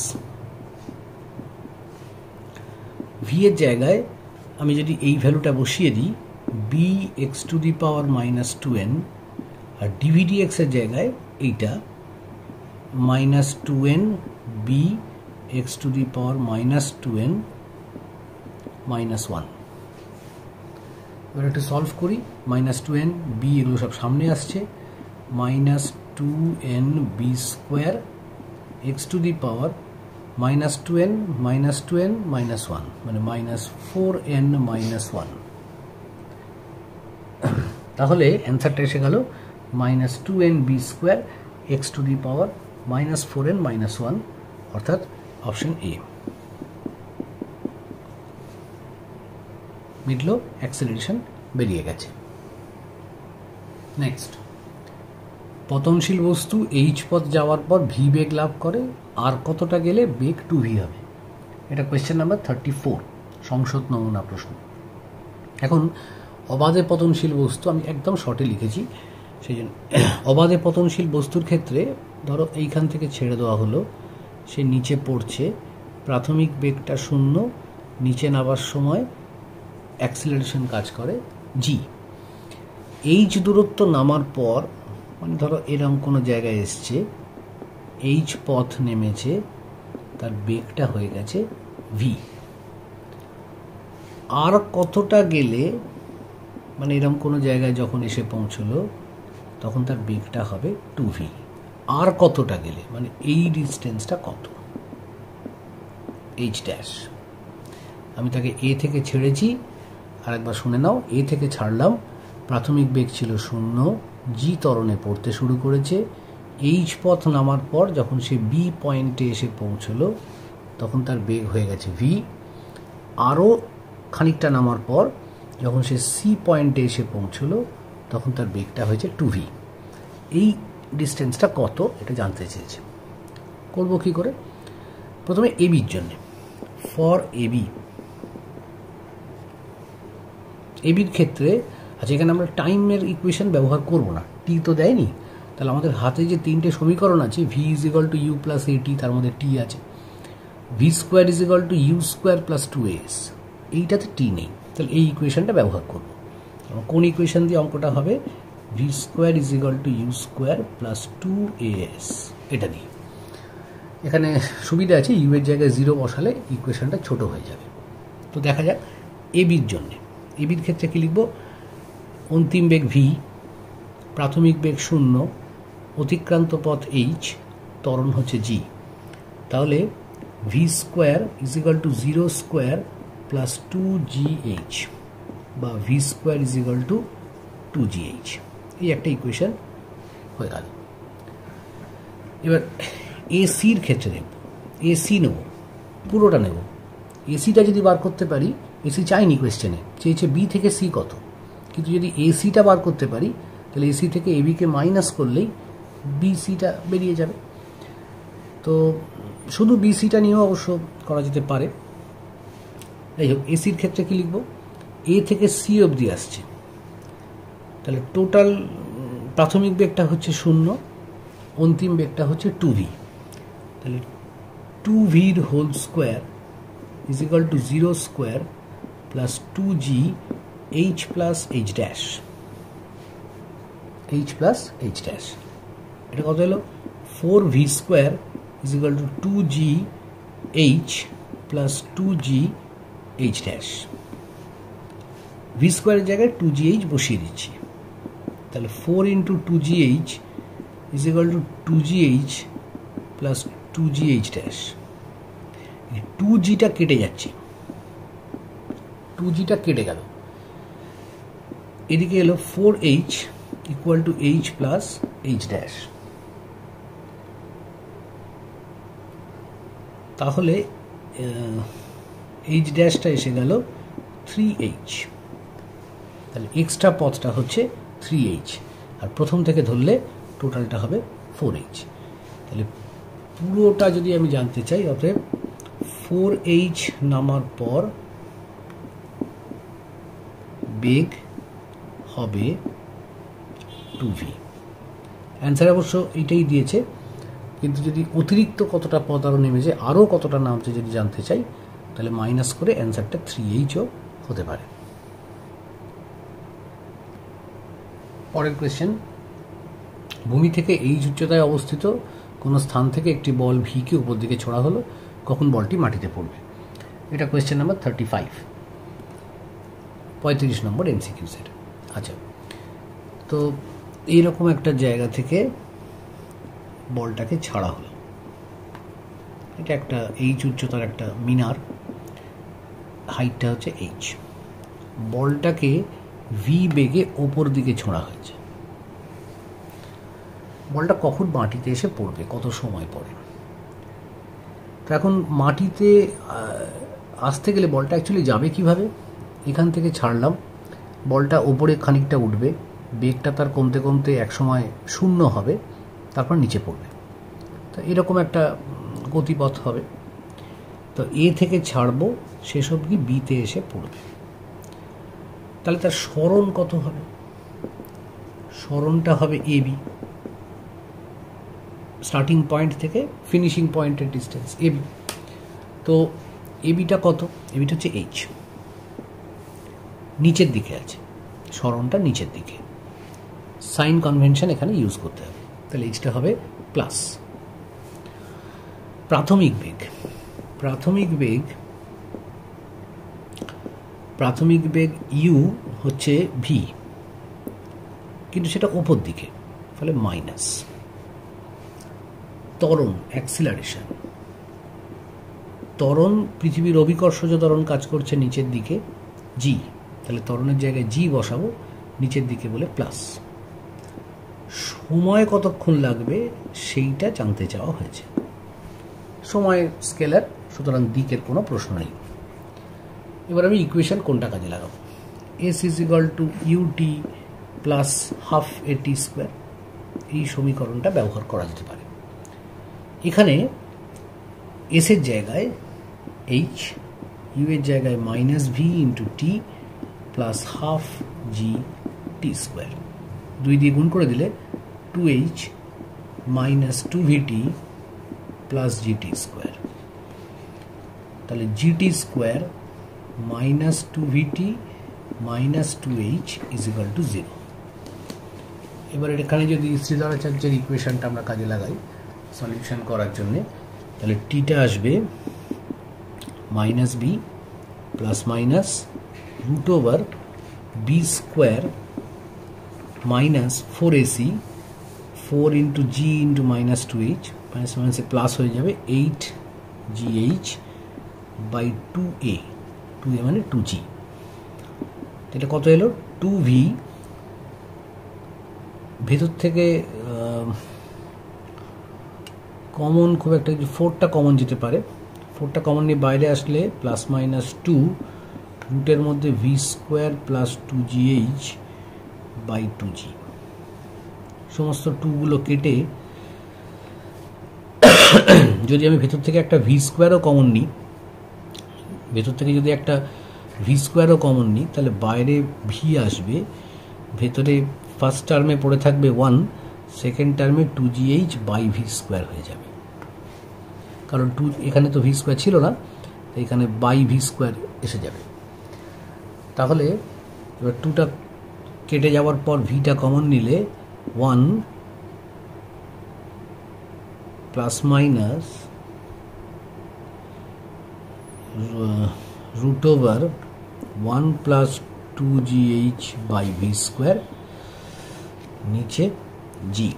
ভি এর জায়গায় আমি যদি এই ভ্যালুটা বসিয়ে দিই b x to the power -2n, আর ডিভিডি এক্স এর জায়গায় এইটা -2n b x to the power -2n -1। এবার একটু সলভ করি। -2n বি এগুলো সব সামনে আসছে, -2n b square x to the power -2n -2n -1 মানে -4n -1। তাহলে অ্যান্সারটা এসে গেল -2n b square x to the power -4n -1, অর্থাৎ অপশন এ। মিটলো, অ্যাক্সিলারেশন বেরিয়ে গেছে। নেক্সট, পতনশীল বস্তু এইচ পথ যাওয়ার পর ভি বেগ লাভ করে, আর কতটা গেলে বেগ 2v হবে? এটা কোয়েশ্চেন নাম্বার 34, সংসদ নমুনা প্রশ্ন। এখন অবাধে পতনশীল বস্তু আমি একদম শর্টে লিখেছি, সেই জন্য অবাধে পতনশীল বস্তুর ক্ষেত্রে ধরো এইখান থেকে ছেড়ে দেওয়া হলো, সে নিচে পড়ছে, প্রাথমিক বেগটা 0, নিচে নামার সময় অ্যাক্সিলারেশন কাজ করে জি। এইচ দূরত্ব নামার পর মানে ধরো এরকম কোনো জায়গায় এসছে, এইচ পথ নেমেছে, তার বেগটা হয়ে গেছে ভি। আর কতটা গেলে মানে এরকম কোনো জায়গায় যখন এসে পৌঁছলো তখন তার বেগটা হবে 2v। আর কতটা গেলে মানে এই ডিস্টেন্সটা কত? H dash. আমি তাকে এ থেকে ছেড়েছি, আরেকবার শুনে নাও। এ থেকে ছাড়লাম, প্রাথমিক বেগ ছিল 0, জি ত্বরণে পড়তে শুরু করেছে, এইচ পথ নামার পর যখন সে বি পয়েন্টে এসে পৌঁছলো তখন তার বেগ হয়ে গেছে ভি। আরও খানিকটা নামার পর যখন সে সি পয়েন্টে এসে পৌঁছলো তখন তার বেগটা হয়েছে 2v। এই ডিস্টেন্সটা কত এটা জানতে চেয়েছে। করবো কি করে? প্রথমে এবির জন্যে, ফর এবির ক্ষেত্রে আচ্ছা এখানে আমরা টাইমের ইকুয়েশন ব্যবহার করব না, টি তো দেয়নি, তাহলে আমাদের হাতে যে তিনটে সমীকরণ আছে v is equal to u plus at, তার মধ্যে টি আছে, v square is equal to u square plus 2as, এইটাতে টি নেই, তাহলে এই ইকুয়েশনটা ব্যবহার করব। কোন ইকুয়েশন দিয়ে অঙ্কটা হবে? V square is equal to u square plus 2as, এটা দিয়ে। এখানে সুবিধা আছে, ইউ এর জায়গায় 0 বসালে ইকুয়েশনটা ছোট হয়ে যাবে। তো দেখা যাক এবির জন্যে। এবির ক্ষেত্রে কি লিখব? অন্তিম বেগ ভি, প্রাথমিক বেগ 0, অতিক্রান্ত পথ এইচ, ত্বরণ হচ্ছে জি। তাহলে V square is equal to 0 square plus 2gh বা V square is equal to 2gh। এই একটা ইকুয়েশন হয়ে গেল। এবার এসির ক্ষেত্রে নেব, এসি নেব, পুরোটা নেব। এসিটা যদি বার করতে পারি, এসি চাইনি কোয়েশ্চেনে, চেয়েছে বি থেকে সি কত, কিন্তু যদি এসিটা বার করতে পারি তাহলে এসি থেকে এবিকে মাইনাস করলেই বিসিটা বেরিয়ে যাবে। তো শুধু বিসিটা নিয়েও অবশ্য করা যেতে পারে। যাই হোক, এসির ক্ষেত্রে কি লিখব, এ থেকে সি অবধি আসছে, তাহলে টোটাল প্রাথমিক বেগটা হচ্ছে 0, অন্তিম বেগটা হচ্ছে 2v, তাহলে 2v whole square is equal to 0 square plus 2g h plus h dash, h plus h dash. এটা কত হলো, 4v square is equal to 2g h plus 2g h dash. v স্কোয়ারের জায়গায় 2gh বসিয়ে দিচ্ছি, তাহলে 4 into 2gh is equal to 2gh plus 2gh dash. 2gটা কেটে যাচ্ছে, 2gটা কেটে গেল, এদিকে এলো 4h equal to h plus h dash. তাহলে h ড্যাশটা এসে গেল 3h, তাহলে এক্সট্রা পথটা হচ্ছে 3h, আর প্রথম থেকে ধরলে টোটালটা হবে 4h। তাহলে পুরোটা যদি আমি জানতে চাই, অতএব 4h নামার পর বেগ হবে 2v। অ্যান্সার অবশ্য এইটাই দিয়েছে, কিন্তু যদি অতিরিক্ত কতটা পদ আরও নেমেছে, আরও কতটা নামছে যদি জানতে চাই, তাহলে মাইনাস করে অ্যান্সারটা 3hও হতে পারে। পরের কোয়েশ্চেন, ভূমি থেকে h উচ্চতায় অবস্থিত কোনো স্থান থেকে একটি বল ভিকে উপর দিকে ছোড়া হলো, কখন বলটি মাটিতে পড়বে? এটা কোয়েশ্চেন নাম্বার 35 নম্বর এমসিকিউ সেট। আচ্ছা, তো এইরকম একটা জায়গা থেকে বলটাকে ছাড়া হলো, এটা একটা h উচ্চতার একটা মিনার, হাইটটা হচ্ছে h, বলটাকে ভি বেগে ওপর দিকে ছোঁড়া হয়েছে। বলটা কখন মাটিতে এসে পড়বে, কত সময় পরে? তো এখন মাটিতে আসতে গেলে বলটা অ্যাকচুয়ালি যাবে কিভাবে? এখান থেকে ছাড়লাম, বলটা ওপরে খানিকটা উঠবে, বেগটা তার কমতে কমতে একসময় 0 হবে, তারপর নিচে পড়বে। তো এরকম একটা গতিপথ হবে। তো এ থেকে ছাড়বো, শেষ অবধি বিতে এসে পড়বে। তাহলে তার সরণ কত হবে? সরণটা হবে এবি, স্টার্টিং পয়েন্ট থেকে ফিনিশিং পয়েন্টের ডিস্টেন্স এবি। তো এবিটা কত? এবিটা হচ্ছে এইচ, নিচের দিকে আছে, সরণটা নিচের দিকে, সাইন কনভেনশন এখানে ইউজ করতে হবে, তাহলে এইচটা হবে প্লাস। প্রাথমিক বেগ, প্রাথমিক বেগ ইউ হচ্ছে ভি, কিন্তু সেটা ওপর দিকে, ফলে মাইনাস। ত্বরণ, অ্যাক্সিলারেশন, ত্বরণ পৃথিবীর অভিকর্ষজ ত্বরণ কাজ করছে নিচের দিকে, জি, তাহলে ত্বরণের জায়গায় জি বসাবো, নিচের দিকে বলে প্লাস। সময় কতক্ষণ লাগবে সেইটা জানতে চাওয়া হয়েছে, সময় স্কেলার, সুতরাং দিকের কোনো প্রশ্ন নেই। এবার আমি ইকুয়েশন কোনটা কাজে লাগাবো? S is equal to ut plus half at square, এই সমীকরণটা ব্যবহার করা যেতে পারে। এখানে এস এর জায়গায় এইচ, ইউ এর জায়গায় minus V into T plus half G T square, 2 দিয়ে গুণ করে দিলে 2h minus 2vt plus GT square, তাহলে GT square minus 2vt minus 2h is equal to 0। এবার এখানে যদি শ্রীধরাচার্যের ইকুয়েশনটা আমরা কাজে লাগাই সলিউশন করার জন্যে, তাহলে টিটা আসবে minus B plus minus root over B square minus 4ac, 4 into G into minus 2h, minus মাইনাসে প্লাস হয়ে যাবে 8gh বাই 2a, 2a মানে 2g। এটা কত এলো? 2v, ভেতর থেকে কমন খুব একটা, 4টা কমন যেতে পারে, 4টা কমন নিয়ে বাইরে আসলে প্লাস মাইনাস 2, রুটের মধ্যে V square plus 2gh by 2g, সমস্ত 2গুলো কেটে যদি আমি ভেতর থেকে একটা ভি স্কোয়ারও কমন নিই, ভেতর থেকে যদি একটা ভি স্কোয়ারও কমন নিই, তাহলে বাইরে ভি আসবে, ভেতরে ফার্স্ট টার্মে পড়ে থাকবে 1, সেকেন্ড টার্মে 2gh বাই ভি স্কোয়ার হয়ে যাবে, কারণ এখানে তো ভি স্কোয়ার ছিল না, এখানে বাই ভি স্কোয়ার এসে যাবে। তাহলে এবার 2টা কেটে যাওয়ার পর ভিটা কমন নিলে 1 plus minus root over 1 plus 2gh by v square, নিচে জি,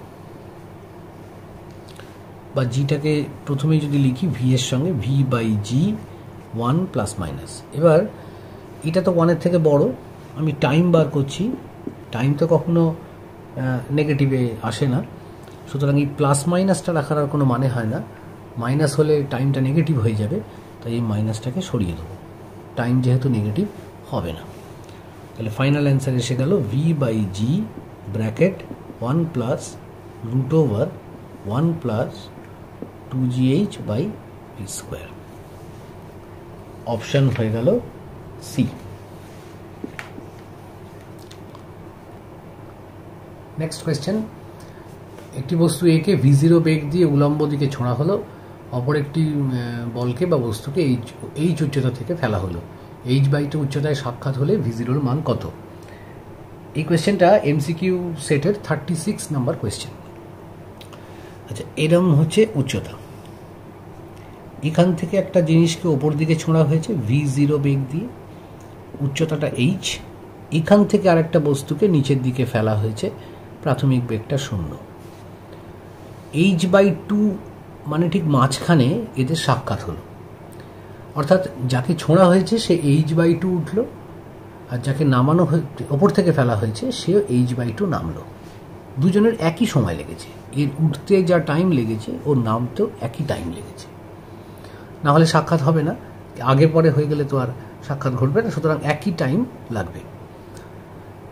বা জিটাকে প্রথমেই যদি লিখি ভি এর সঙ্গে v by g 1 plus minus. এবার এটা তো 1-এর থেকে বড়, আমি টাইম বার করছি, টাইম তো কখনো নেগেটিভে আসে না, সুতরাং এই প্লাস মাইনাসটা রাখার আর কোনো মানে হয় না, মাইনাস হলে টাইমটা নেগেটিভ হয়ে যাবে, তাই এই মাইনাসটাকে সরিয়ে দেবো, টাইম যেহেতু নেগেটিভ হবে না। তাহলে ফাইনাল অ্যান্সার এসে গেল v by g bracket 1 plus root over 1 plus 2gh by v square. Option হয়ে গেল সি। নেক্সট কোয়েশ্চেন, একটি বস্তু একে v0 বেগ দিয়ে উলম্ব দিকে ছোঁড়া হলো, অপর একটি বলকে বা বস্তুকে এইচ উচ্চতা থেকে ফেলা হলো, h/2 উচ্চতায় সাক্ষাৎ হলে v0 মান কত? এই কোয়েশ্চেনটা এমসিকিউ সেটের 36 নাম্বার কোয়েশ্চেন। আচ্ছা, এরম হচ্ছে উচ্চতা, এখান থেকে একটা জিনিসকে ওপর দিকে ছোঁড়া হয়েছে v0 বেগ দিয়ে, উচ্চতাটা h, এখান থেকে আরেকটা বস্তুকে নিচের দিকে ফেলা হয়েছে, প্রাথমিক বেগটা 0, h/2 মানে ঠিক মাঝখানে এদের সাক্ষাৎ হলো, অর্থাৎ যাকে ছোঁড়া হয়েছে সে h/2 উঠল, আর যাকে নামানো ওপর থেকে ফেলা হয়েছে সেও h/2 নামলো, দুজনের একই সময় লেগেছে, এর উঠতে যা টাইম লেগেছে ওর নামতেও একই টাইম লেগেছে, না হলে সাক্ষাৎ হবে না, আগে পরে হয়ে গেলে তো আর সাক্ষাৎ ঘটবে না, সুতরাং একই টাইম লাগবে।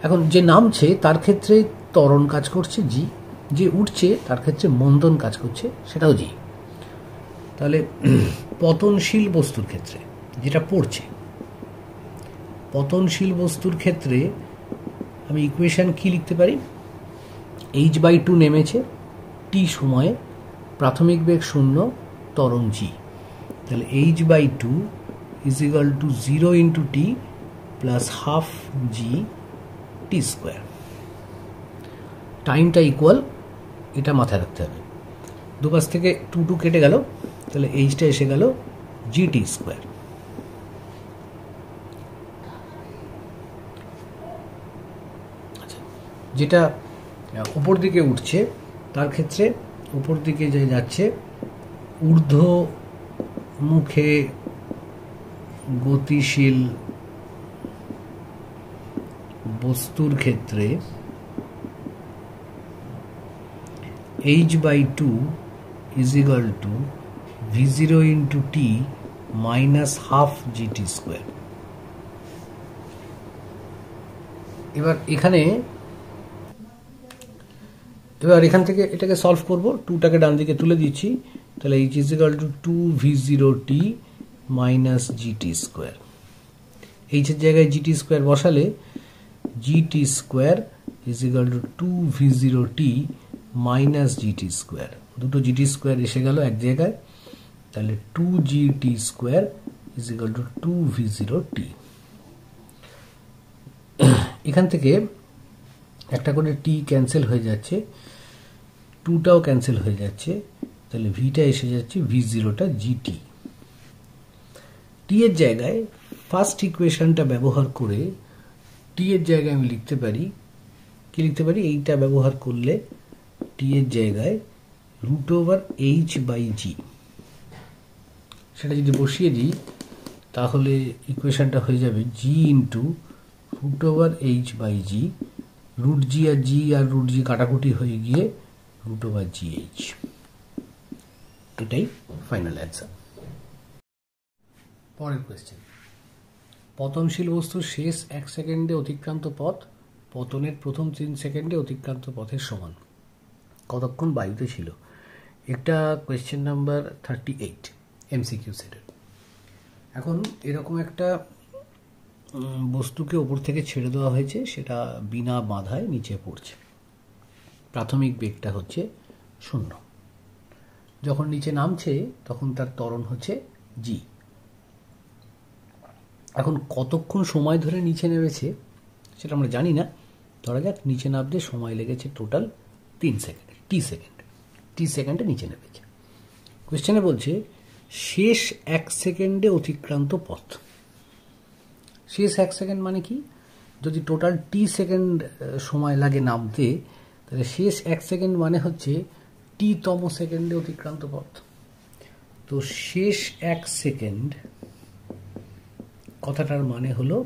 এখন যে নামছে তার ক্ষেত্রে ত্বরণ কাজ করছে জি, যে উঠছে তার ক্ষেত্রে মন্দন কাজ করছে, সেটাও জি। তাহলে পতনশীল বস্তুর ক্ষেত্রে যেটা পড়ছে, পতনশীল বস্তুর ক্ষেত্রে আমি ইকুয়েশন কি লিখতে পারি, h/2 নেমেছে টি সময়ে, প্রাথমিক বেগ 0, ত্বরণ জি, তাহলে h/2 is equal to 0 into T plus half G T square, টাইমটা ইকুয়াল, এটা মাথায় রাখতে হবে, দুপাশ থেকে 2 কেটে গেল, তাহলে এইচটা এসে গেল জি টি স্কোয়ার। আচ্ছা, যেটা উপর দিকে উঠছে তার ক্ষেত্রে উপর দিকে যে যাচ্ছে ঊর্ধ্বমুখে গতিশীল বস্তুর ক্ষেত্রে h/2 is equal to v0 into t minus half gt square। এবার এখান থেকে এটাকে সলভ করব, 2টাকে ডান দিকে তুলে দিচ্ছি, তাহলে h is equal to 2v0t minus gt square, h এর জায়গায় gt square বসালে gt square is equal to 2v0t minus GT square, দুটো জিটি স্কোয়ার এসে গেল এক জায়গায়, তাহলে 2gt square is equal two 2v0t। এখান থেকে একটা করে টি ক্যান্সেল হয়ে যাচ্ছে, 2টাও ক্যান্সেল হয়ে যাচ্ছে, তাহলে ভিটা এসে যাচ্ছে v0টা জিটি। টি এর জায়গায় ফার্স্ট ইকুয়েশনটা ব্যবহার করে টি এর জায়গায় আমি লিখতে পারি, কি লিখতে পারি, এইটা ব্যবহার করলে টি এর জায়গায় রুট ওভার h/g, সেটা যদি বসিয়ে দিই তাহলে ইকুয়েশনটা হয়ে যাবে g into root over h/g, root G আর জি আর রুট জি কাটাকুটি হয়ে গিয়ে রুট ওভার gh, এটাই ফাইনাল অ্যান্সার। পরের কোয়েশ্চেন, পতনশীল বস্তুর শেষ 1 সেকেন্ডে অতিক্রান্ত পথ পতনের প্রথম 3 সেকেন্ডে অতিক্রান্ত পথের সমান, কতক্ষণ বায়ুতে ছিল? একটা কোয়েশ্চেন নাম্বার 38 MCQ সেটের। এখন এরকম একটা বস্তুকে ওপর থেকে ছেড়ে দেওয়া হয়েছে, সেটা বিনা বাধায় নিচে পড়ছে। প্রাথমিক বেগটা হচ্ছে 0। যখন নিচে নামছে তখন তার ত্বরণ হচ্ছে g। এখন কতক্ষণ সময় ধরে নিচে নেমেছে সেটা আমরা জানি না। ধরা যাক নিচে নামতে সময় লেগেছে টোটাল 3 সেকেন্ড, টি সেকেন্ডে নিচে নেমেছে। কোয়েশ্চেনে বলছে শেষ 1 সেকেন্ডে অতিক্রান্ত পথ। শেষ 1 সেকেন্ড মানে কি? যদি টোটাল টি সেকেন্ড সময় লাগে নামতে, তাহলে শেষ 1 সেকেন্ড মানে হচ্ছে টি-তম সেকেন্ডে অতিক্রান্ত পথ। তো শেষ 1 সেকেন্ড কথাটার মানে হলো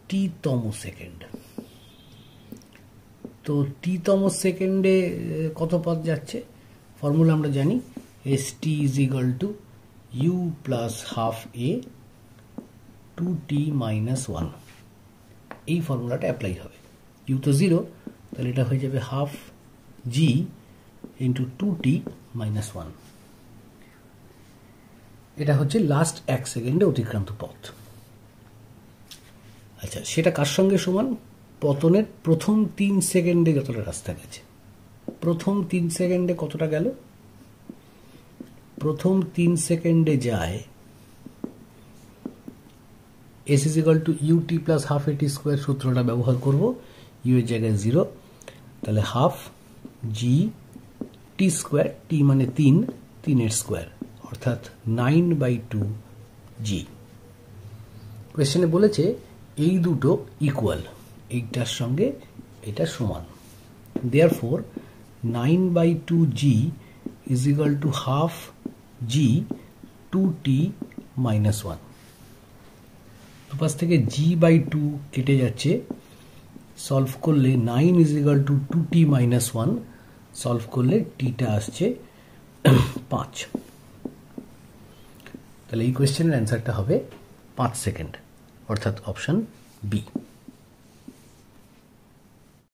টি-তম সেকেন্ড। তো টি-তম সেকেন্ডে কত পথ যাচ্ছে? ফর্মুলা আমরা জানি, st = u + ½ a 2t - 1। এই ফর্মুলাটা অ্যাপ্লাই হবে। u তো 0, তাহলে এটা হয়ে যাবে ½ g × 2t - 1। এটা হচ্ছে লাস্ট 1 সেকেন্ডে অতিক্রান্ত পথ। আচ্ছা, সেটা কার সঙ্গে সমান? পতনের প্রথম 3 সেকেন্ডে যতটা রাস্তা গেছে। প্রথম 3 সেকেন্ডে কতটা গেল? প্রথম 3 সেকেন্ডে যায় s = ut + ½ at² সূত্রটা ব্যবহার করব। u এর জায়গায় 0, তাহলে ½ g t², t মানে 3, 3 এর স্কোয়ার অর্থাৎ 9/2 g। কোয়েশ্চেনে বলেছে এই দুটো ইকুয়াল, এইটার সঙ্গে এটা সমান। Therefore 9/2 g = ½ g 2t - 1। দুপাশ থেকে g/2 কেটে যাচ্ছে, সলভ করলে 9 = 2t - 1, সলভ করলে টিটা আসছে 5। তাহলে এই কোয়েশ্চেনের অ্যান্সারটা হবে 5 সেকেন্ড, অর্থাৎ অপশন বি।